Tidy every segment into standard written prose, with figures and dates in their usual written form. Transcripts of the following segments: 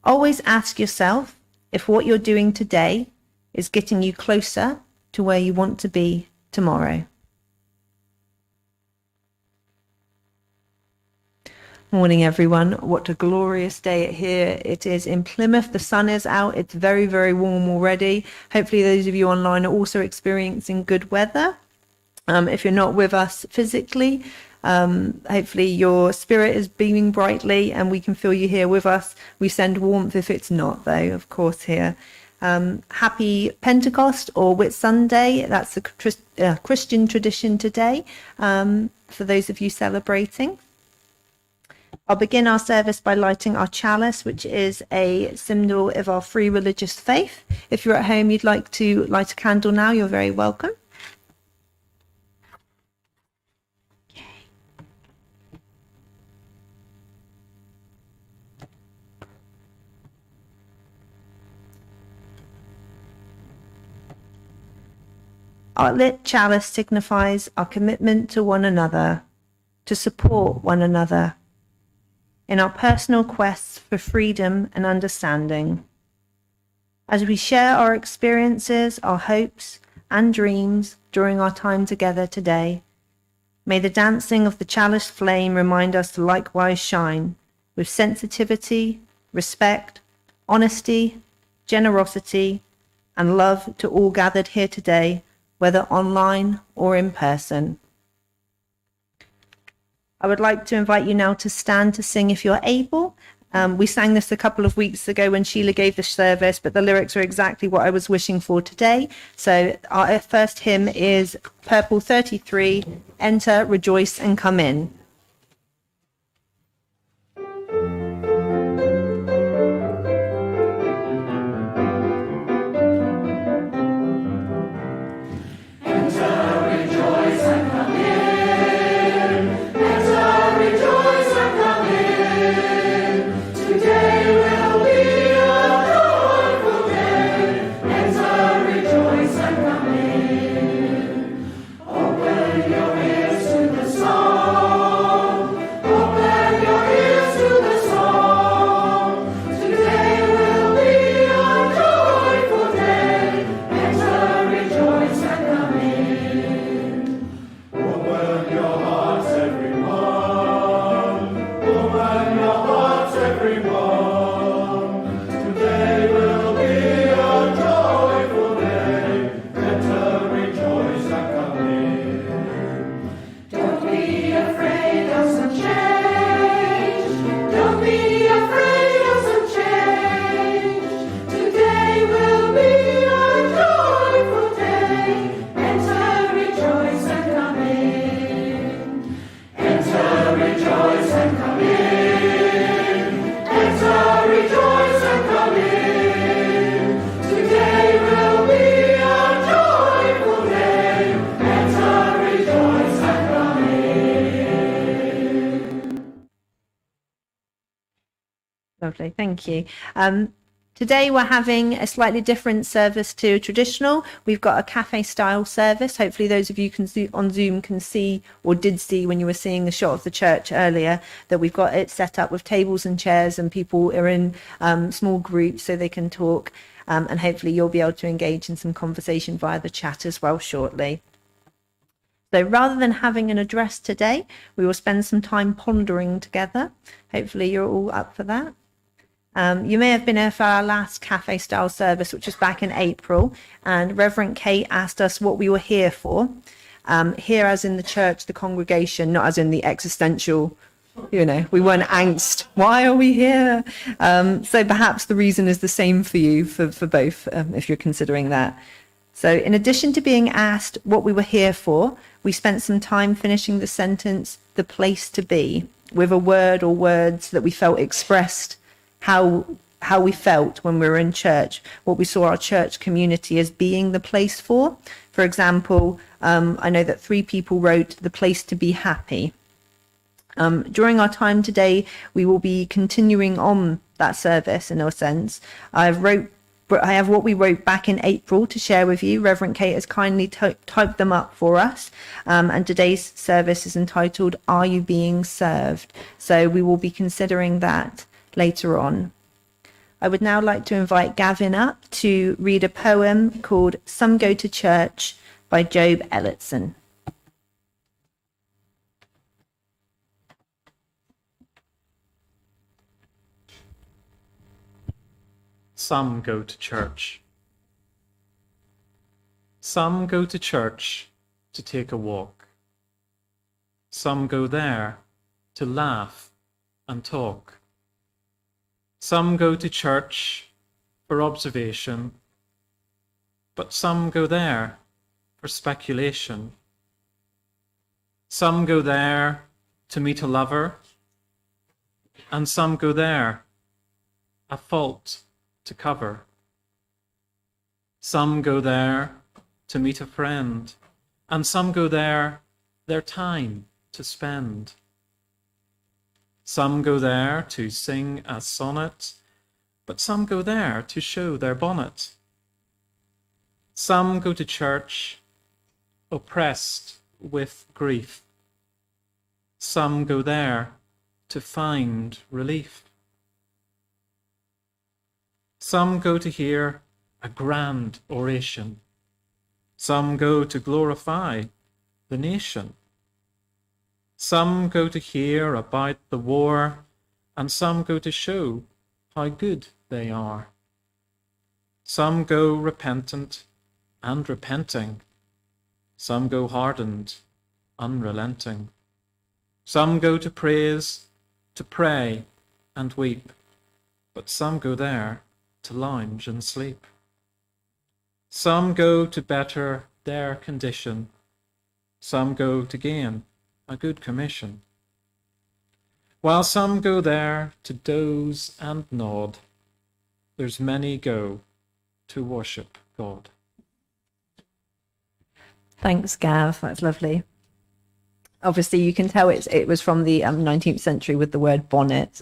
Always ask yourself if what you're doing today is getting you closer to where you want to be tomorrow. Morning, everyone. What a glorious day here it is in Plymouth. The sun is out. It's very, very warm already. Hopefully those of you online are also experiencing good weather. If you're not with us physically, hopefully your spirit is beaming brightly and we can feel you here with us. We send warmth if it's not, though, of course, here. Happy Pentecost or Whit Sunday. That's the Christian tradition today, for those of you celebrating. I'll begin our service by lighting our chalice, which is a symbol of our free religious faith. If you're at home, you'd like to light a candle now, you're very welcome. Our lit chalice signifies our commitment to one another, to support one another in our personal quests for freedom and understanding. As we share our experiences, our hopes and dreams during our time together today, may the dancing of the chalice flame remind us to likewise shine with sensitivity, respect, honesty, generosity, and love to all gathered here today, whether online or in person. I would like to invite you now to stand to sing if you're able. We sang this a couple of weeks ago when Sheila gave the service, but the lyrics are exactly what I was wishing for today. So our first hymn is Purple 33, Enter, Rejoice and Come In. Lovely, thank you. Today we're having a slightly different service to traditional. We've got a cafe style service. Hopefully those of you on Zoom can see, or did see when you were seeing the shot of the church earlier, that we've got it set up with tables and chairs and people are in small groups so they can talk, and hopefully you'll be able to engage in some conversation via the chat as well shortly. So rather than having an address today, we will spend some time pondering together. Hopefully you're all up for that. You may have been here for our last cafe style service, which was back in April, and Reverend Kate asked us what we were here for. Here as in the church, the congregation, not as in the existential, we weren't angst. Why are we here? So perhaps the reason is the same for you, for both, if you're considering that. So in addition to being asked what we were here for, we spent some time finishing the sentence, the place to be, with a word or words that we felt expressed how we felt when we were in church, what we saw our church community as being the place for. For example, I know that 3 people wrote the place to be happy. During our time today, we will be continuing on that service in a sense. I have what we wrote back in April to share with you. Reverend Kate has kindly typed them up for us. And today's service is entitled, Are You Being Served? So we will be considering that later on. I would now like to invite Gavin up to read a poem called Some Go to Church by Job Ellison. Some go to church. Some go to church to take a walk. Some go there to laugh and talk. Some go to church for observation, but some go there for speculation. Some go there to meet a lover, and some go there a fault to cover. Some go there to meet a friend, and some go there their time to spend. Some go there to sing a sonnet, but some go there to show their bonnet. Some go to church oppressed with grief. Some go there to find relief. Some go to hear a grand oration. Some go to glorify the nation. Some go to hear about the war, and some go to show how good they are. Some go repentant and repenting. Some go hardened, unrelenting. Some go to praise, to pray and weep, but some go there to lounge and sleep. Some go to better their condition. Some go to gain a good commission. While some go there to doze and nod, there's many go to worship God. Thanks, Gav. That's lovely. Obviously, you can tell it was from the 19th century with the word bonnet.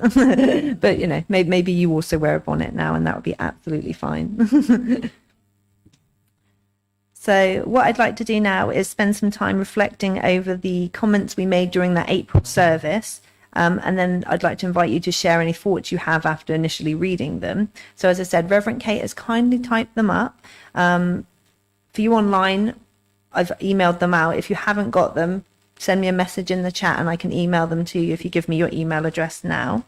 But, you know, maybe you also wear a bonnet now, and that would be absolutely fine. So what I'd like to do now is spend some time reflecting over the comments we made during that April service. And then I'd like to invite you to share any thoughts you have after initially reading them. So as I said, Reverend Kate has kindly typed them up. For you online, I've emailed them out. If you haven't got them, send me a message in the chat and I can email them to you if you give me your email address now.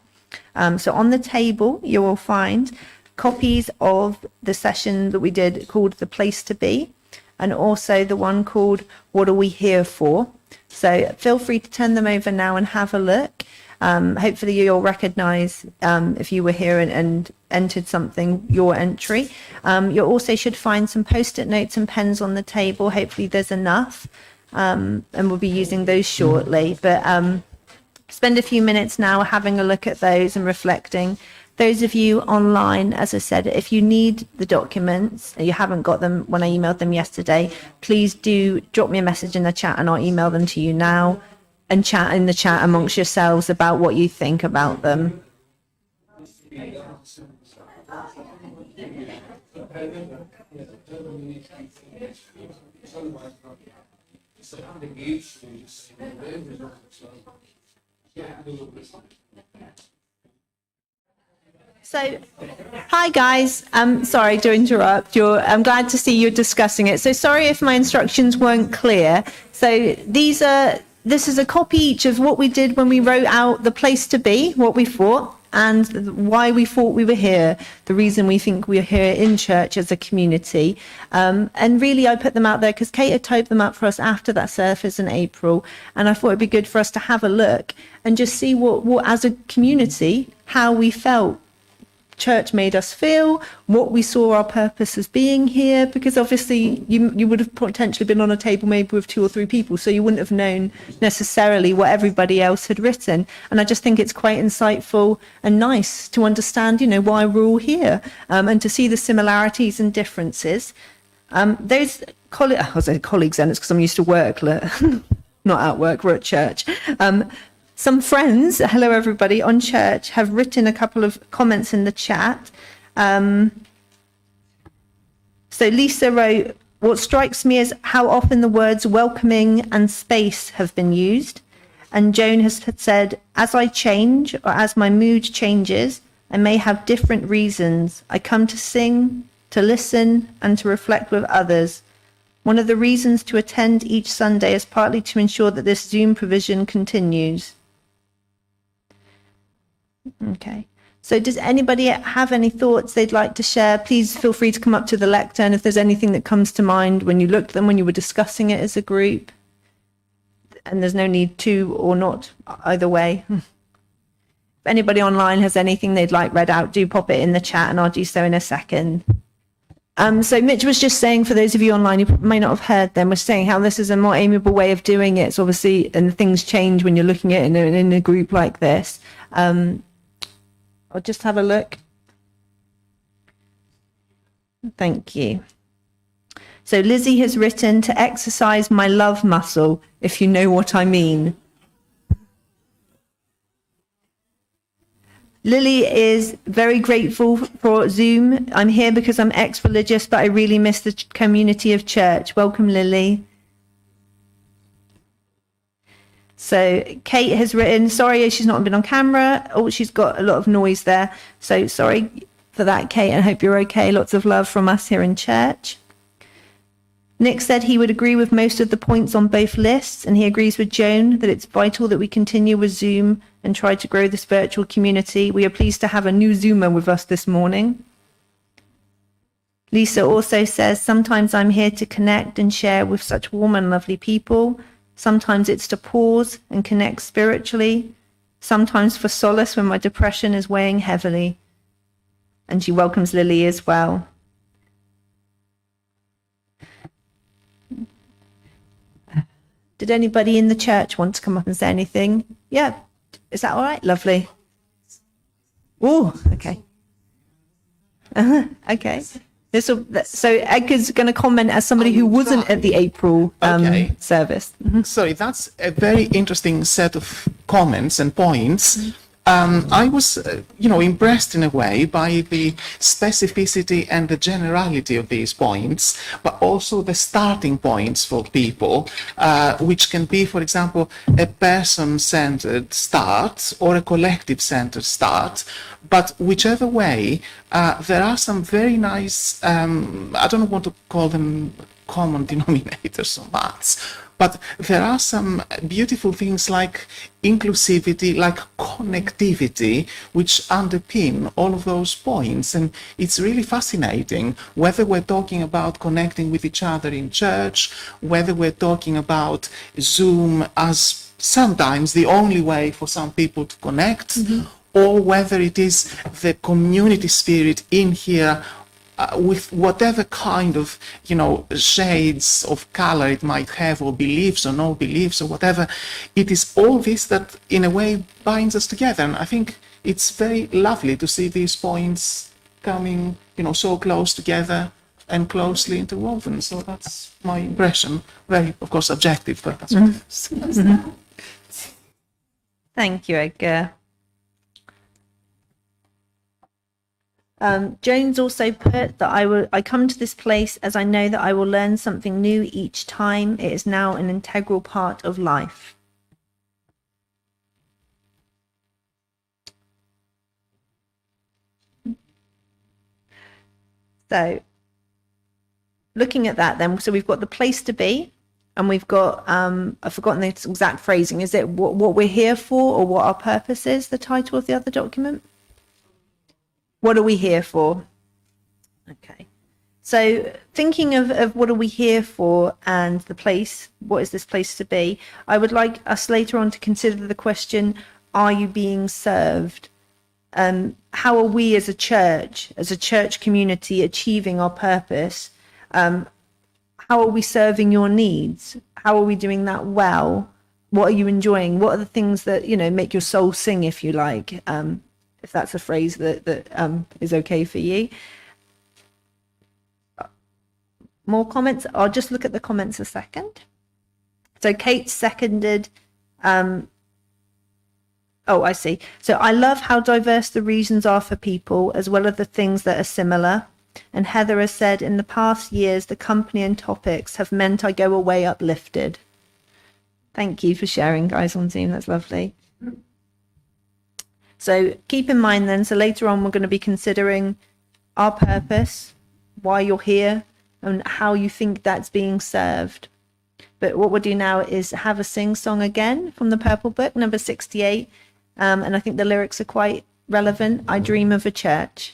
So on the table, you will find copies of the session that we did called The Place to Be, and also the one called What Are We Here For? So feel free to turn them over now and have a look. Hopefully you'll recognize if you were here and entered something, your entry. You also should find some post-it notes and pens on the table. Hopefully there's enough, and we'll be using those shortly. But spend a few minutes now having a look at those and reflecting. Those of you online, as I said, if you need the documents, you haven't got them when I emailed them yesterday, please do drop me a message in the chat and I'll email them to you now, and chat in the chat amongst yourselves about what you think about them. So, hi guys. Sorry to interrupt. I'm glad to see you're discussing it. So sorry if my instructions weren't clear. So this is a copy each of what we did when we wrote out the place to be, what we thought, and why we thought we were here, the reason we think we're here in church as a community. And really, I put them out there because Kate had typed them up for us after that service in April. And I thought it'd be good for us to have a look and just see what as a community, how we felt church made us feel, what we saw our purpose as being here, because obviously you would have potentially been on a table maybe with 2 or 3 people, so you wouldn't have known necessarily what everybody else had written. And I just think it's quite insightful and nice to understand, why we're all here, and to see the similarities and differences. Those colleagues, and it's because I'm used to work, not at work, we're at church. Some friends, hello everybody, on church have written a couple of comments in the chat. So Lisa wrote, what strikes me is how often the words welcoming and space have been used. And Joan has said, as I change or as my mood changes, I may have different reasons. I come to sing, to listen, and to reflect with others. One of the reasons to attend each Sunday is partly to ensure that this Zoom provision continues. Okay. So does anybody have any thoughts they'd like to share? Please feel free to come up to the lectern if there's anything that comes to mind when you looked at them, when you were discussing it as a group. And there's no need to or not, either way. If anybody online has anything they'd like read out, do pop it in the chat and I'll do so in a second. So Mitch was just saying, for those of you online who may not have heard them, was saying how this is a more amiable way of doing it. So obviously, and things change when you're looking at it in a group like this. I'll just have a look. Thank you. So Lizzie has written, to exercise my love muscle, if you know what I mean. Lily is very grateful for Zoom. I'm here because I'm ex-religious, but I really miss the community of church. Welcome, Lily. So Kate has written, sorry, she's not been on camera. Oh, she's got a lot of noise there. So sorry for that, Kate, and I hope you're okay. Lots of love from us here in church. Nick said he would agree with most of the points on both lists, and he agrees with Joan that it's vital that we continue with Zoom and try to grow this virtual community. We are pleased to have a new Zoomer with us this morning. Lisa also says, sometimes I'm here to connect and share with such warm and lovely people. Sometimes it's to pause and connect spiritually. Sometimes for solace when my depression is weighing heavily. And she welcomes Lily as well. Did anybody in the church want to come up and say anything? Yeah. Is that all right? Lovely. Oh, okay. Okay. So Edgar's going to comment as somebody who wasn't at the April service. Sorry, that's a very interesting set of comments and points. I was, impressed in a way by the specificity and the generality of these points, but also the starting points for people, which can be, for example, a person-centered start or a collective-centered start. But whichever way, there are some very nice, I don't want to call them common denominators so much, but there are some beautiful things like inclusivity, like connectivity, which underpin all of those points. And it's really fascinating, whether we're talking about connecting with each other in church, whether we're talking about Zoom as sometimes the only way for some people to connect, or whether it is the community spirit in here, with whatever kind of, shades of color it might have, or beliefs or no beliefs or whatever. It is all this that in a way binds us together. And I think it's very lovely to see these points coming, so close together and closely interwoven. So that's my impression. Very, of course, subjective, but that's what it is. Thank you, Edgar. Jones also put that I come to this place as I know that I will learn something new each time. It is now an integral part of life. So looking at that then, so we've got the place to be, and we've got, I've forgotten the exact phrasing. Is it what we're here for, or what our purpose is, the title of the other document? What are we here for? Okay. So thinking of what are we here for and the place, what is this place to be? I would like us later on to consider the question, are you being served? How are we as a church community achieving our purpose? How are we serving your needs? How are we doing that well? What are you enjoying? What are the things that, make your soul sing, if you like? If that's a phrase that is okay for you. More comments? I'll just look at the comments a second. So Kate seconded. Oh, I see. So I love how diverse the reasons are for people, as well as the things that are similar. And Heather has said, in the past years, the company and topics have meant I go away uplifted. Thank you for sharing, guys, on Zoom. That's lovely. So keep in mind then, so later on we're going to be considering our purpose, why you're here, and how you think that's being served. But what we'll do now is have a sing song again from the Purple Book, number 68. And I think the lyrics are quite relevant. I dream of a church.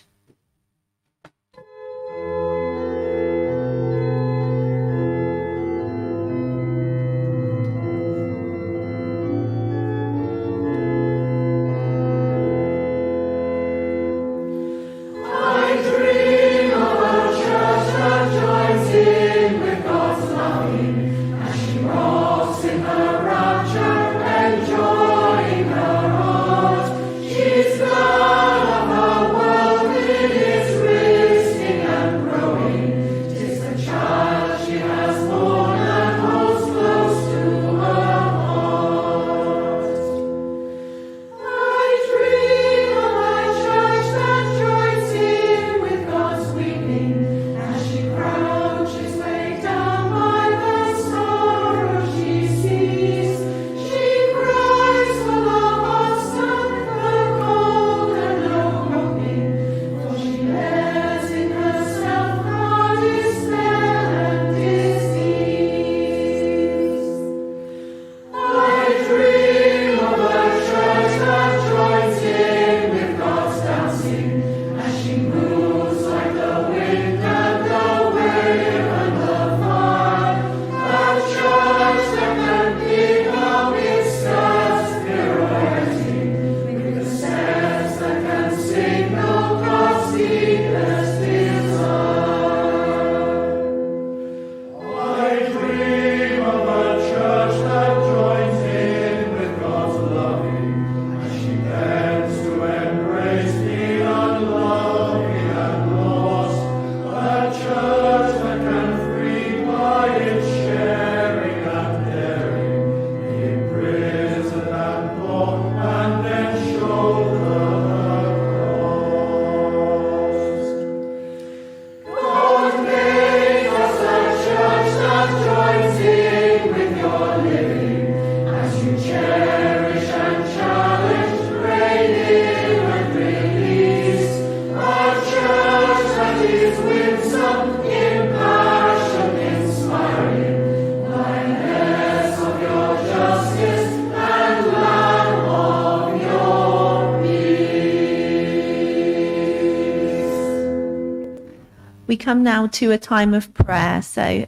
We come now to a time of prayer. So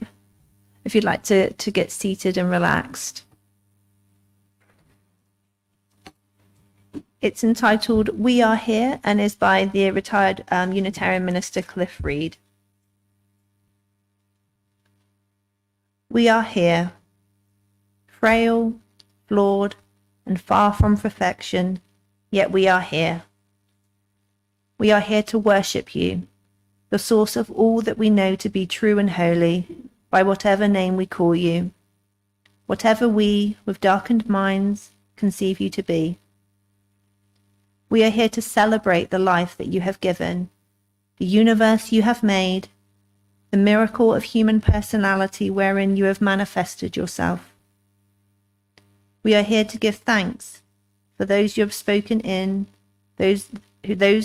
if you'd like to get seated and relaxed. It's entitled We Are Here and is by the retired Unitarian minister Cliff Reed. We are here, frail, flawed, and far from perfection, yet we are here. We are here to worship you, the source of all that we know to be true and holy, by whatever name we call you, whatever we, with darkened minds, conceive you to be. We are here to celebrate the life that you have given, the universe you have made, the miracle of human personality wherein you have manifested yourself. We are here to give thanks for those you have spoken in, those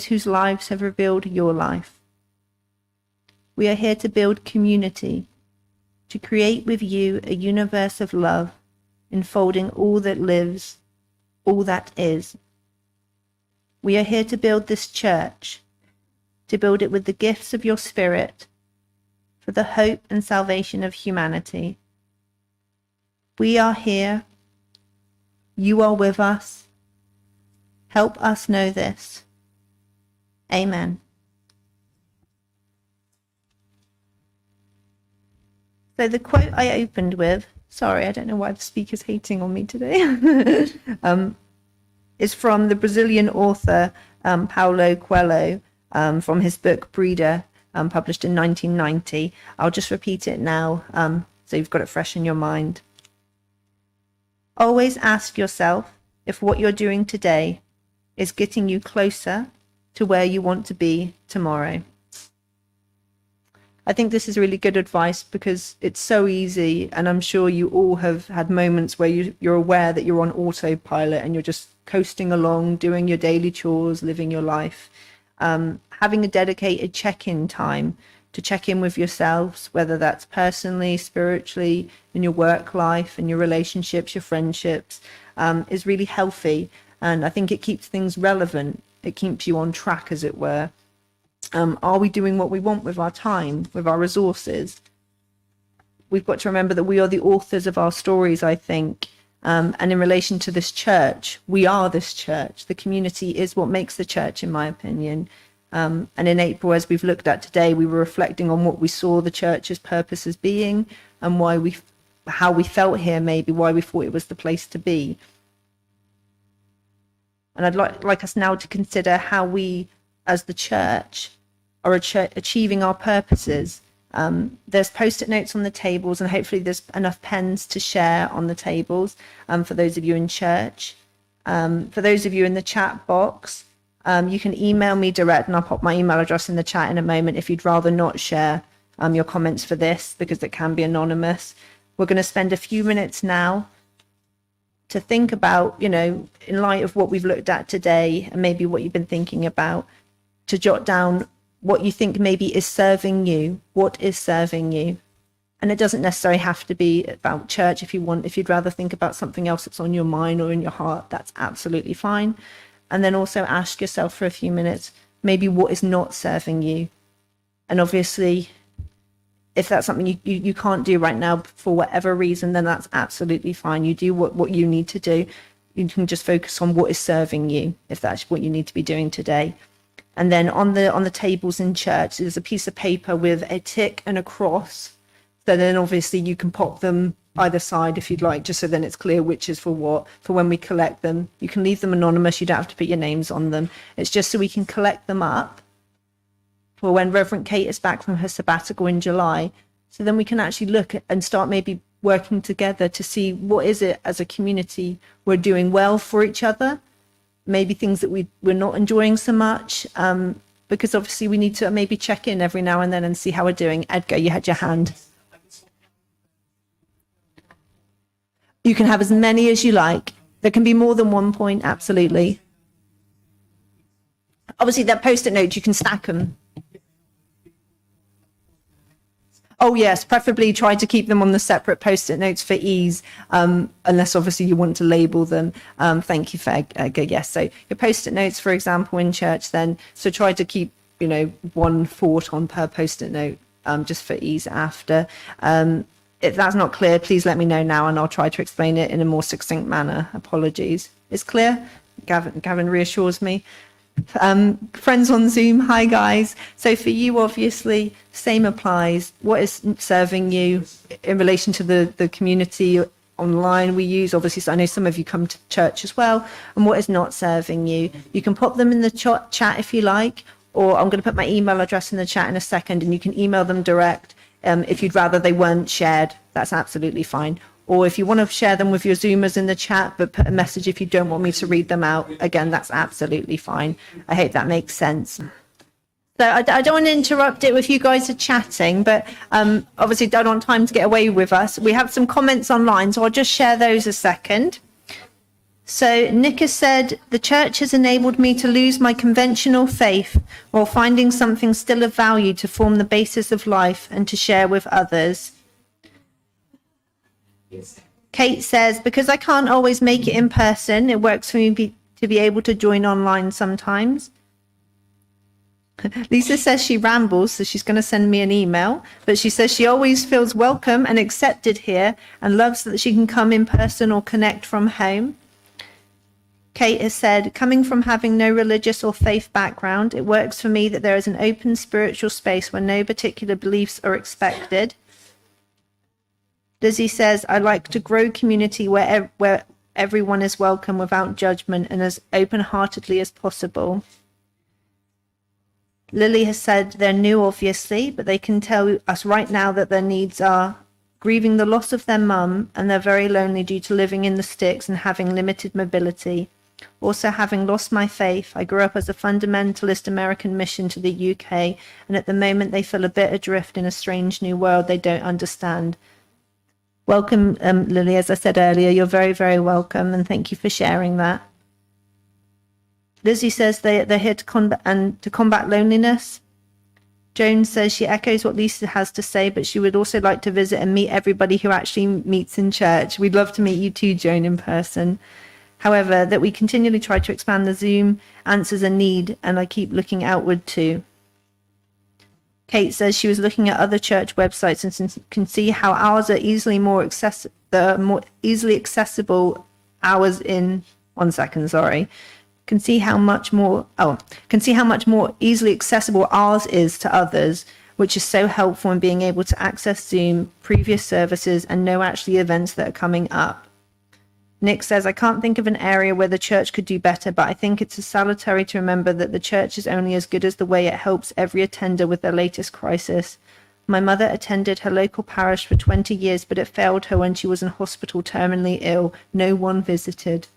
whose lives have revealed your life. We are here to build community, to create with you a universe of love, enfolding all that lives, all that is. We are here to build this church, to build it with the gifts of your Spirit, for the hope and salvation of humanity. We are here. You are with us. Help us know this. Amen. So the quote I opened with, sorry, I don't know why the speaker's hating on me today, is from the Brazilian author Paulo Coelho, from his book Breeder, published in 1990. I'll just repeat it now, so you've got it fresh in your mind. Always ask yourself if what you're doing today is getting you closer to where you want to be tomorrow. I think this is really good advice because it's so easy, and I'm sure you all have had moments where you're aware that you're on autopilot and you're just coasting along, doing your daily chores, living your life. Having a dedicated check-in time to check in with yourselves, whether that's personally, spiritually, in your work life, in your relationships, your friendships, is really healthy. And I think it keeps things relevant. It keeps you on track, as it were. Are we doing what we want with our time, with our resources? We've got to remember that we are the authors of our stories, I think. And in relation to this church, we are this church. The community is what makes the church, in my opinion. And in April, as we've looked at today, we were reflecting on what we saw the church's purpose as being, and how we felt here, maybe why we thought it was the place to be. And I'd like us now to consider how we, as the church, are achieving our purposes. There's post-it notes on the tables, and hopefully there's enough pens to share on the tables for those of you in church. For those of you in the chat box, you can email me direct, and I'll pop my email address in the chat in a moment if you'd rather not share your comments for this, because it can be anonymous. We're going to spend a few minutes now to think about, in light of what we've looked at today and maybe what you've been thinking about, to jot down what you think maybe is serving you. What is serving you? And it doesn't necessarily have to be about church. If you'd rather think about something else that's on your mind or in your heart, that's absolutely fine. And then also ask yourself for a few minutes, maybe what is not serving you? And obviously, if that's something you can't do right now for whatever reason, then that's absolutely fine. You do what you need to do. You can just focus on what is serving you, if that's what you need to be doing today. And then on the tables in church, there's a piece of paper with a tick and a cross. So then obviously you can pop them either side if you'd like, just so then it's clear which is for what, for when we collect them. You can leave them anonymous. You don't have to put your names on them. It's just so we can collect them up for when Reverend Kate is back from her sabbatical in July. So then we can actually look at and start maybe working together to see what is it as a community we're doing well for each other. Maybe things that we're not enjoying so much, because obviously we need to maybe check in every now and then and see how we're doing. Edgar, you had your hand. You can have as many as you like. There can be more than 1 point, absolutely. Obviously, that post-it notes, you can stack them. Oh, yes, preferably try to keep them on the separate post-it notes for ease, unless obviously you want to label them. Thank you, Edgar. Yes, so your post-it notes, for example, in church then, so try to keep, 1 thought on per post-it note, just for ease after. If that's not clear, please let me know now and I'll try to explain it in a more succinct manner. Apologies. It's clear? Gavin reassures me. Friends on Zoom, hi guys. So for you, obviously, same applies. What is serving you in relation to the community online we use? Obviously, so I know some of you come to church as well. And what is not serving you? You can pop them in the chat if you like, or I'm going to put my email address in the chat in a second, and you can email them direct. If you'd rather they weren't shared, that's absolutely fine. Or if you want to share them with your Zoomers in the chat, but put a message if you don't want me to read them out, again, that's absolutely fine. I hope that makes sense. So I don't want to interrupt it if you guys are chatting, but obviously don't want time to get away with us. We have some comments online, so I'll just share those a second. So Nick has said, the church has enabled me to lose my conventional faith while finding something still of value to form the basis of life and to share with others. Kate says, because I can't always make it in person, it works for me to be able to join online sometimes. Lisa says she rambles, so she's going to send me an email, but she says she always feels welcome and accepted here and loves that she can come in person or connect from home. Kate has said, coming from having no religious or faith background, it works for me that there is an open spiritual space where no particular beliefs are expected. Lizzie says, I like to grow community where everyone is welcome without judgment and as open-heartedly as possible. Lily has said they're new, obviously, but they can tell us right now that their needs are grieving the loss of their mum, and they're very lonely due to living in the sticks and having limited mobility. Also, having lost my faith, I grew up as a fundamentalist American mission to the UK, and at the moment they feel a bit adrift in a strange new world they don't understand. Welcome, Lily. As I said earlier, you're very, very welcome, and thank you for sharing that. Lizzie says they're here to combat loneliness. Joan says she echoes what Lisa has to say, but she would also like to visit and meet everybody who actually meets in church. We'd love to meet you too, Joan, in person. However, that we continually try to expand the Zoom answers a need, and I keep looking outward too. Kate says she was looking at other church websites and can see how ours are more easily accessible hours in 1 second, sorry. Can see how much more easily accessible ours is to others, which is so helpful in being able to access Zoom, previous services, and know actually events that are coming up. Nick says, I can't think of an area where the church could do better, but I think it's salutary to remember that the church is only as good as the way it helps every attender with their latest crisis. My mother attended her local parish for 20 years, but it failed her when she was in hospital terminally ill. No one visited.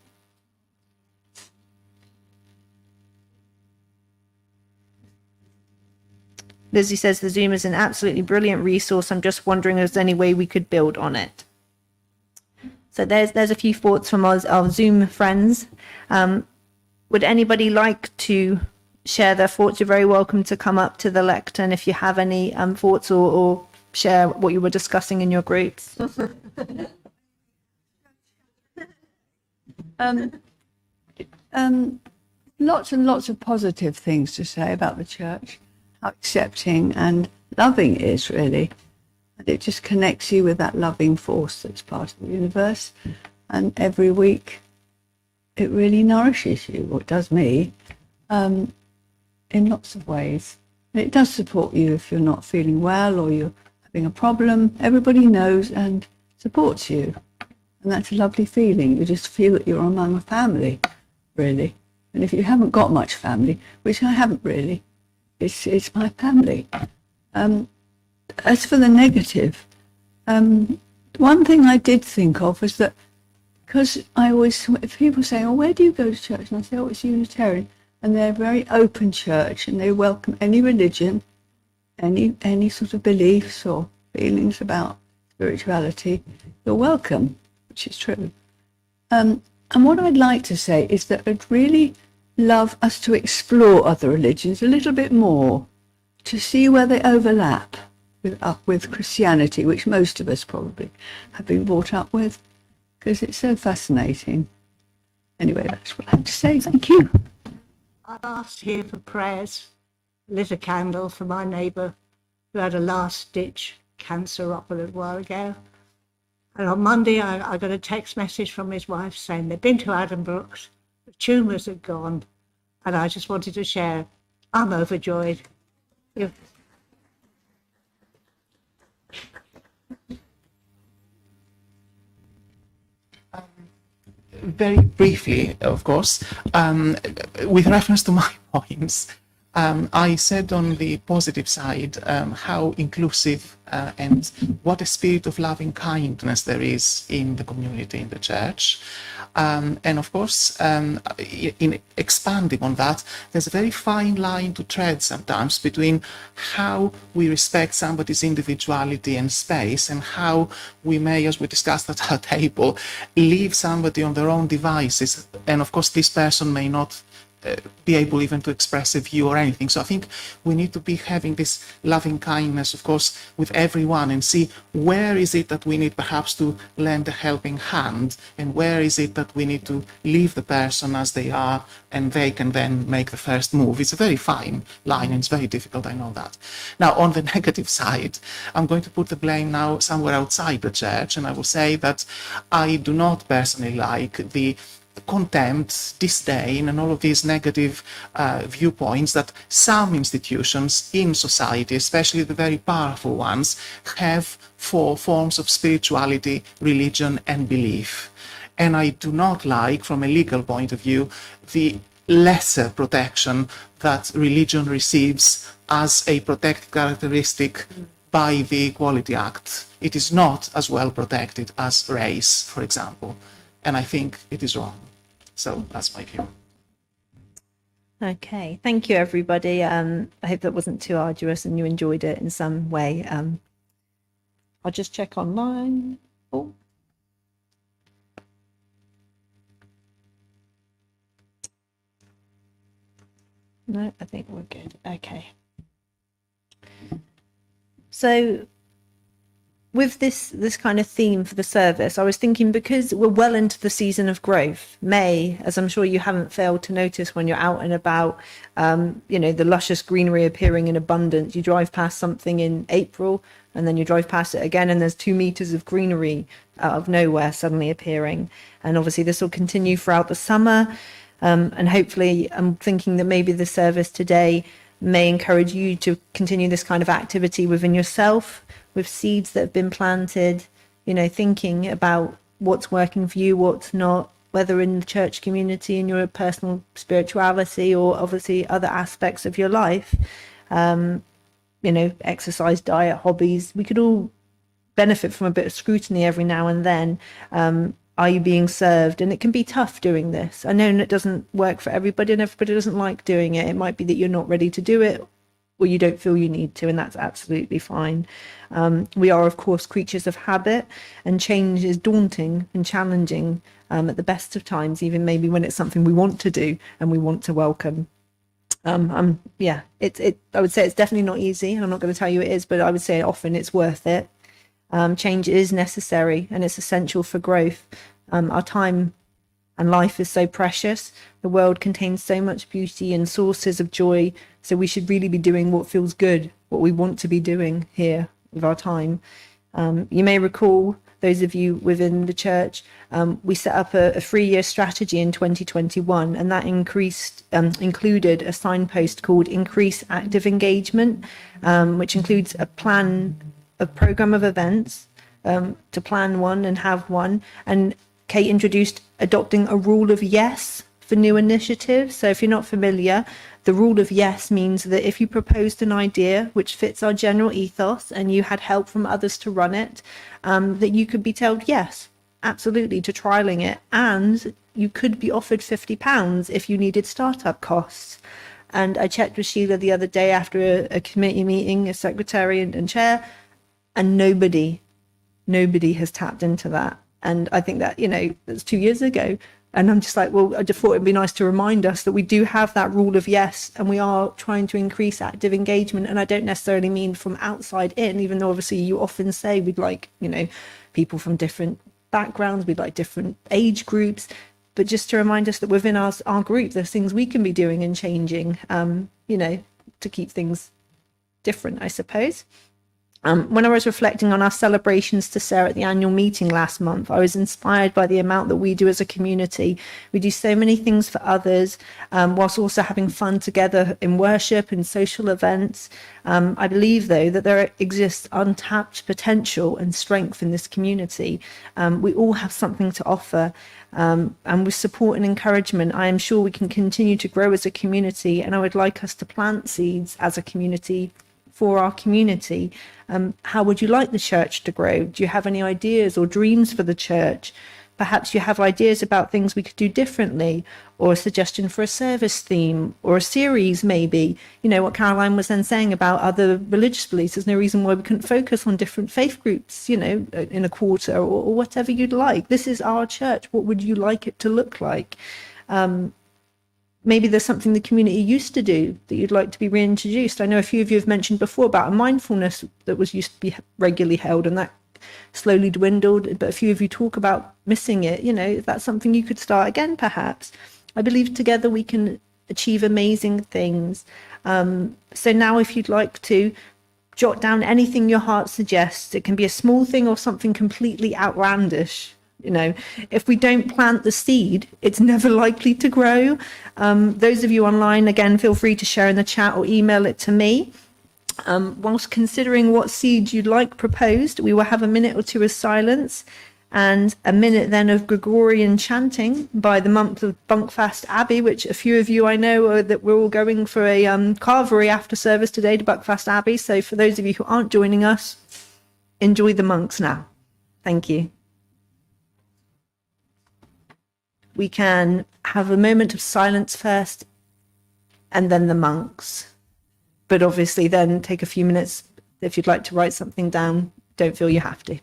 Lizzie says the Zoom is an absolutely brilliant resource. I'm just wondering if there's any way we could build on it. So there's a few thoughts from our Zoom friends. Would anybody like to share their thoughts? You're very welcome to come up to the lectern if you have any thoughts or share what you were discussing in your groups. Lots and lots of positive things to say about the church, how accepting and loving it is, really. And it just connects you with that loving force that's part of the universe. And every week it really nourishes you, or it does me, in lots of ways. And it does support you if you're not feeling well or you're having a problem. Everybody knows and supports you. And that's a lovely feeling. You just feel that you're among a family, really. And if you haven't got much family, which I haven't really, it's my family. As for the negative, one thing I did think of was that, because if people say, oh, where do you go to church? And I say, oh, it's Unitarian. And they're a very open church, and they welcome any religion, any sort of beliefs or feelings about spirituality. You're welcome, which is true. And what I'd like to say is that I'd really love us to explore other religions a little bit more, to see where they overlap with Christianity, which most of us probably have been brought up with, because it's so fascinating. Anyway, that's what I have to say. Thank you. I asked here for prayers, lit a candle for my neighbour who had a last-ditch cancer up a little while ago. And on Monday, I got a text message from his wife saying they'd been to Addenbrooke's, the tumours had gone, and I just wanted to share. I'm overjoyed. Very briefly, of course, with reference to my points, I said on the positive side how inclusive and what a spirit of loving kindness there is in the community, in the church. And of course, in expanding on that, there's a very fine line to tread sometimes between how we respect somebody's individuality and space and how we may, as we discussed at our table, leave somebody on their own devices. And of course, this person may not be able even to express a view or anything. So I think we need to be having this loving kindness, of course, with everyone, and see where is it that we need perhaps to lend a helping hand, and where is it that we need to leave the person as they are and they can then make the first move. It's a very fine line and it's very difficult, I know that. Now, on the negative side, I'm going to put the blame now somewhere outside the church, and I will say that I do not personally like the contempt, disdain, and all of these negative viewpoints that some institutions in society, especially the very powerful ones, have for forms of spirituality, religion, and belief. And I do not like, from a legal point of view, the lesser protection that religion receives as a protected characteristic by the Equality Act. It is not as well protected as race, for example. And I think it is wrong. So that's my view. Okay, thank you, everybody. I hope that wasn't too arduous and you enjoyed it in some way. I'll just check online. Oh. No, I think we're good. Okay. So with this kind of theme for the service, I was thinking, because we're well into the season of growth, May, as I'm sure you haven't failed to notice when you're out and about, the luscious greenery appearing in abundance. You drive past something in April and then you drive past it again and there's 2 meters of greenery out of nowhere suddenly appearing. And obviously this will continue throughout the summer. And hopefully I'm thinking that maybe the service today may encourage you to continue this kind of activity within yourself, with seeds that have been planted, thinking about what's working for you, what's not, whether in the church community, in your personal spirituality, or obviously other aspects of your life, exercise, diet, hobbies. We could all benefit from a bit of scrutiny every now and then. Are you being served? And it can be tough doing this. I know it doesn't work for everybody and everybody doesn't like doing it. It might be that you're not ready to do it, or you don't feel you need to, and that's absolutely fine. We are, of course, creatures of habit, and change is daunting and challenging at the best of times, even maybe when it's something we want to do and we want to welcome. I would say it's definitely not easy, and I'm not going to tell you it is, but I would say often it's worth it. Change is necessary and it's essential for growth. Our time and life is so precious. The world contains so much beauty and sources of joy. So we should really be doing what feels good, what we want to be doing here with our time. You may recall, those of you within the church, we set up a 3-year strategy in 2021, and that included a signpost called Increase Active Engagement, which includes a program of events to plan one and have one. And Kate introduced adopting a rule of yes for new initiatives. So if you're not familiar, the rule of yes means that if you proposed an idea which fits our general ethos and you had help from others to run it, that you could be told yes, absolutely, to trialing it. And you could be offered £50 if you needed startup costs. And I checked with Sheila the other day after a committee meeting, a secretary and chair, and nobody has tapped into that. And I think that, that's 2 years ago. And I'm just like, well, I just thought it'd be nice to remind us that we do have that rule of yes, and we are trying to increase active engagement. And I don't necessarily mean from outside in, even though obviously you often say we'd like, people from different backgrounds, we'd like different age groups, but just to remind us that within our group, there's things we can be doing and changing, to keep things different, I suppose. When I was reflecting on our celebrations to Sarah at the annual meeting last month, I was inspired by the amount that we do as a community. We do so many things for others, whilst also having fun together in worship and social events. I believe, though, that there exists untapped potential and strength in this community. We all have something to offer. And with support and encouragement, I am sure we can continue to grow as a community. And I would like us to plant seeds as a community for our community. How would you like the church to grow? Do you have any ideas or dreams for the church? Perhaps you have ideas about things we could do differently, or a suggestion for a service theme or a series, maybe. What Caroline was then saying about other religious beliefs. There's no reason why we couldn't focus on different faith groups, in a quarter, or whatever you'd like. This is our church. What would you like it to look like? Maybe there's something the community used to do that you'd like to be reintroduced. I know a few of you have mentioned before about a mindfulness that was used to be regularly held, and that slowly dwindled, but a few of you talk about missing it. If that's something you could start again, perhaps. I believe together we can achieve amazing things. So now if you'd like to jot down anything your heart suggests, it can be a small thing or something completely outlandish. If we don't plant the seed, it's never likely to grow. Those of you online, again, feel free to share in the chat or email it to me. Whilst considering what seed you'd like proposed, we will have a minute or two of silence and a minute then of Gregorian chanting by the monks of Buckfast Abbey, which a few of you I know that we're all going for a carvery after service today to Buckfast Abbey. So for those of you who aren't joining us, enjoy the monks now. Thank you. we can have a moment of silence first and then the monks. But obviously then take a few minutes if you'd like to write something down. Don't feel you have to.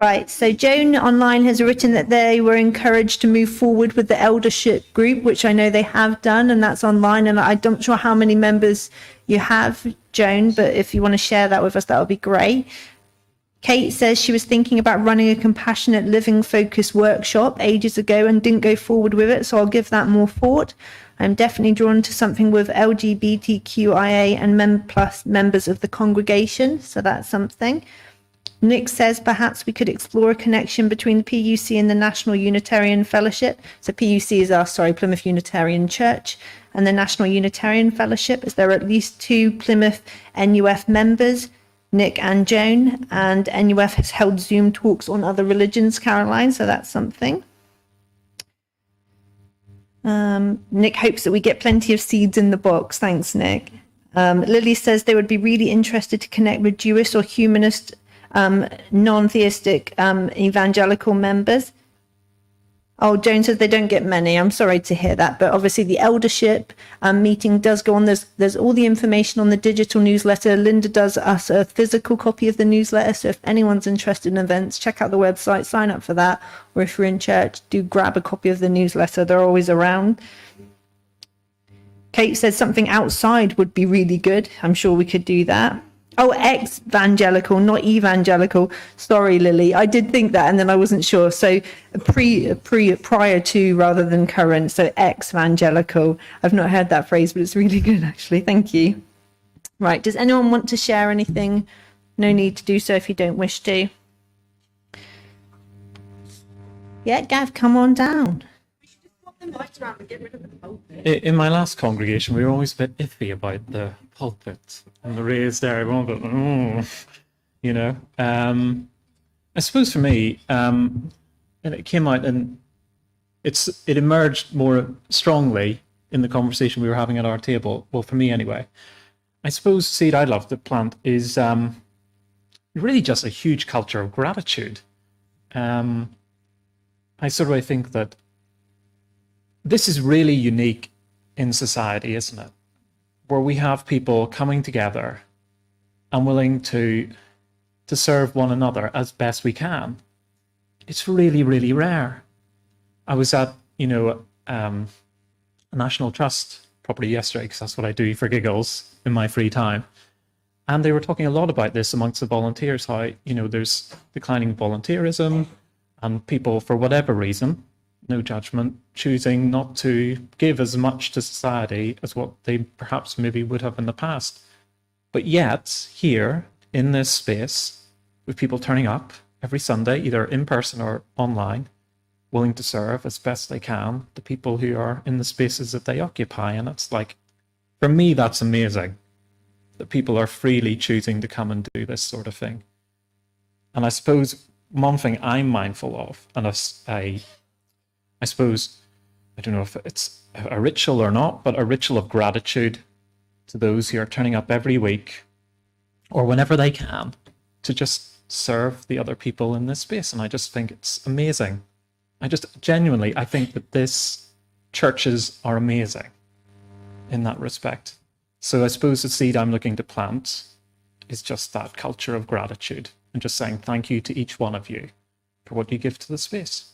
Right, so Joan online has written that they were encouraged to move forward with the eldership group, which I know they have done, and that's online. And I'm not sure how many members you have, Joan, but if you want to share that with us, that would be great. Kate says she was thinking about running a compassionate living focused workshop ages ago and didn't go forward with it, so I'll give that more thought. I'm definitely drawn to something with LGBTQIA and members of the congregation, so that's something. Nick says perhaps we could explore a connection between the PUC and the National Unitarian Fellowship. So PUC is our, Plymouth Unitarian Church, and the National Unitarian Fellowship, as there are at least 2 Plymouth NUF members, Nick and Joan, and NUF has held Zoom talks on other religions, Caroline, so that's something. Nick hopes that we get plenty of seeds in the box. Thanks, Nick. Lily says they would be really interested to connect with Jewish or humanist non-theistic evangelical members. Oh, Joan says they don't get many. I'm sorry to hear that, but obviously the eldership meeting does go on. There's all the information on the digital newsletter. Linda does us a physical copy of the newsletter, so if anyone's interested in events, check out the website, sign up for that, or if you're in church, do grab a copy of the newsletter. They're always around. Kate said something outside would be really good. I'm sure we could do that. Oh, ex-evangelical, not evangelical. Sorry, Lily. I did think that, and then I wasn't sure. So prior to rather than current. So ex-evangelical. I've not heard that phrase, but it's really good, actually. Thank you. Right. Does anyone want to share anything? No need to do so if you don't wish to. Yeah, Gav, come on down. In my last congregation, we were always a bit iffy about the pulpit and the raised area. You know. I suppose for me, and it came out and it emerged more strongly in the conversation we were having at our table. Well, for me anyway. I suppose the seed I'd love to plant is really just a huge culture of gratitude. I think that this is really unique in society, isn't it? Where we have people coming together and willing to serve one another as best we can. It's really, really rare. I was at, a National Trust property yesterday, because that's what I do for giggles in my free time. And they were talking a lot about this amongst the volunteers, how, there's declining volunteerism and people, for whatever reason, no judgment, choosing not to give as much to society as what they perhaps maybe would have in the past. But yet, here, in this space, with people turning up every Sunday, either in person or online, willing to serve as best they can the people who are in the spaces that they occupy. And it's like, for me, that's amazing that people are freely choosing to come and do this sort of thing. And I suppose one thing I'm mindful of, and I suppose, I don't know if it's a ritual or not, but a ritual of gratitude to those who are turning up every week or whenever they can to just serve the other people in this space. And I just think it's amazing. I think that this churches are amazing in that respect. So I suppose the seed I'm looking to plant is just that culture of gratitude and just saying thank you to each one of you for what you give to the space.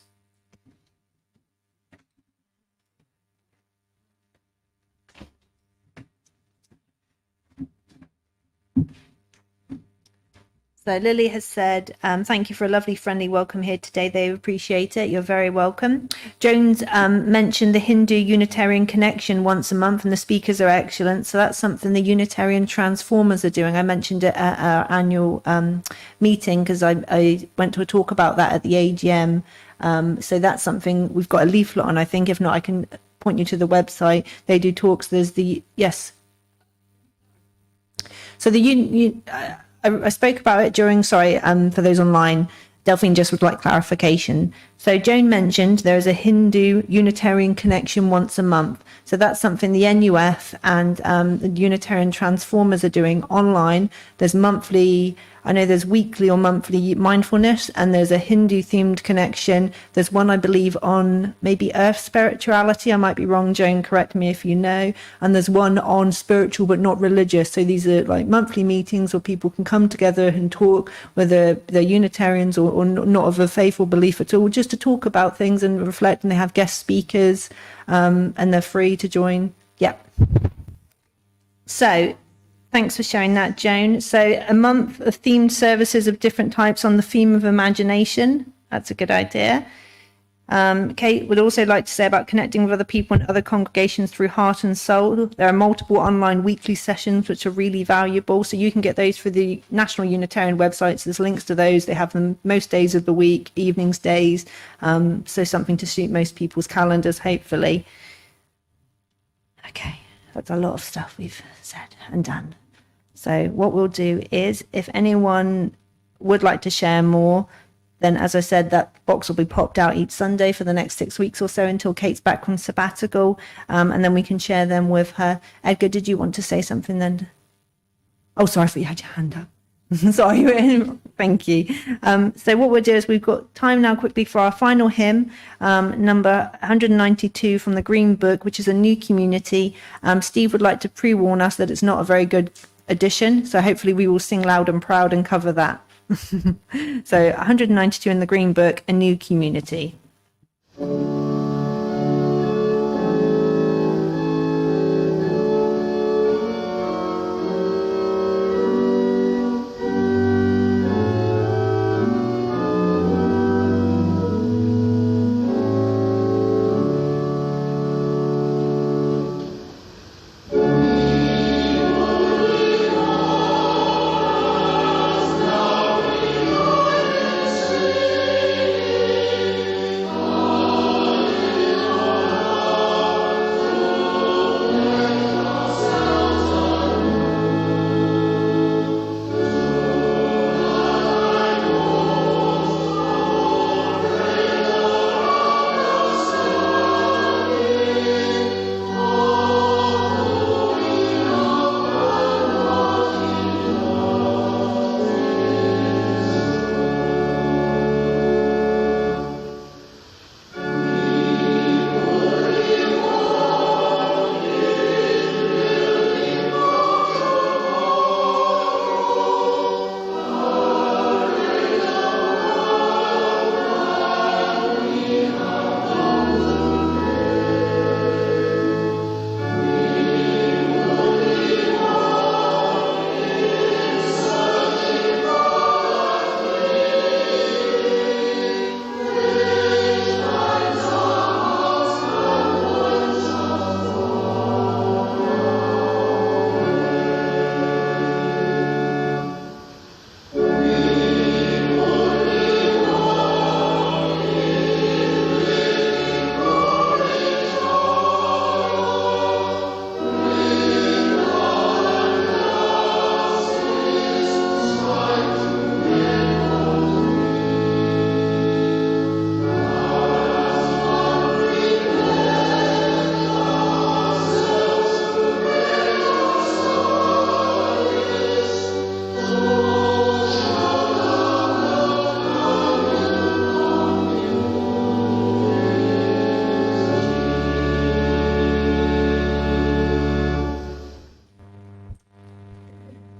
So Lily has said, thank you for a lovely, friendly welcome here today. They appreciate it. You're very welcome. Jones mentioned the Hindu Unitarian Connection once a month, and the speakers are excellent. So that's something the Unitarian Transformers are doing. I mentioned it at our annual meeting because I went to a talk about that at the AGM. So that's something we've got a leaflet on, I think. If not, I can point you to the website. They do talks. There's yes. So I spoke about it during, for those online, Delphine just would like clarification. So Joan mentioned there is a Hindu Unitarian Connection once a month. So that's something the NUF and the Unitarian Transformers are doing online. There's monthly, I know there's weekly or monthly mindfulness, and there's a Hindu themed connection. There's one, I believe, on maybe earth spirituality. I might be wrong, Joan, correct me if you know. And there's one on spiritual but not religious. So these are like monthly meetings where people can come together and talk, whether they're Unitarians or not of a faith or belief at all, just to talk about things and reflect. And they have guest speakers, and they're free to join. Yeah. So thanks for sharing that, Joan. So a month of themed services of different types on the theme of imagination. That's a good idea. Kate would also like to say about connecting with other people and other congregations through heart and soul. There are multiple online weekly sessions which are really valuable. So you can get those through the National Unitarian websites. There's links to those. They have them most days of the week, evenings, days. So something to suit most people's calendars, hopefully. Okay, that's a lot of stuff we've said and done. So what we'll do is, if anyone would like to share more, then as I said, that box will be popped out each Sunday for the next 6 weeks or so until Kate's back from sabbatical, and then we can share them with her. Edgar, did you want to say something then? Oh, sorry, I thought you had your hand up. Sorry, thank you. So what we'll do is we've got time now quickly for our final hymn, number 192 from the Green Book, which is a new community. Steve would like to pre-warn us that it's not a very good edition, so hopefully we will sing loud and proud and cover that. So 192 in the Green Book, a new community. Amen.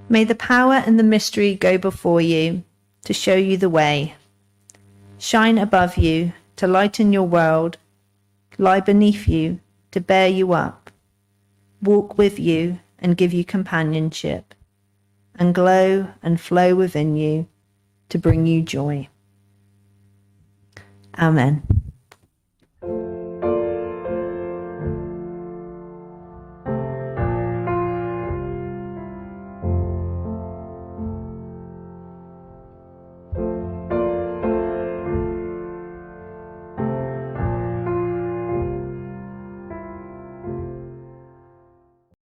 May the power and the mystery go before you to show you the way, shine above you to lighten your world, lie beneath you to bear you up, walk with you and give you companionship, and glow and flow within you to bring you joy. Amen.